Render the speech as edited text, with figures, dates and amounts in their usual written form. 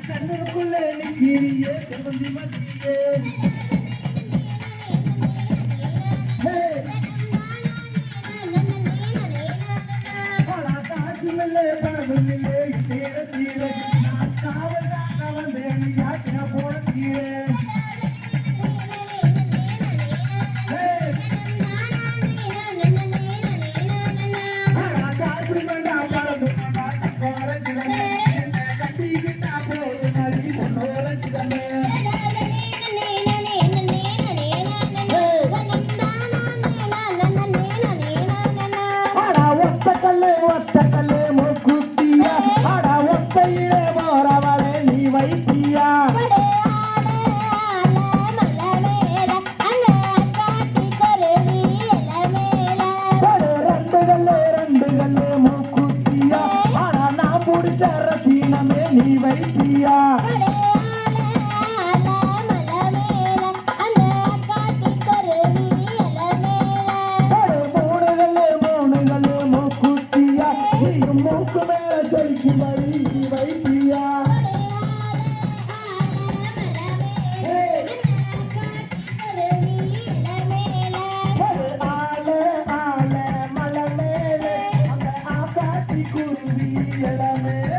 கண்ணுக்குள்ளே நிக்கிறியே செவந்தி மல்லியே காசு இல்லை பணம் இல்லை தீர தீர நான் காவல் தாங்க வந்தேன் யாத்திரை போன தீர காசு வேண்டாம் பணம் கட்டிக்கிட்டா போது நதி பொண்ணோரஞ்சிதமே ஒத்தக்கல்லே மூக்குத்தியா ஆடா ஒத்தையிலே போறவளே நீ வைத்தியா ரெண்டு கல்லே மூக்குத்தியா ஆடா நான் பிடிச்ச ரத்தினமே நீ வைத்தியா மூக்கு மேல சொல்லிக்கும்படி நீ வைப்பியா ஆள மலை மேலே அந்த ஆக்காட்டி குருவி இடமே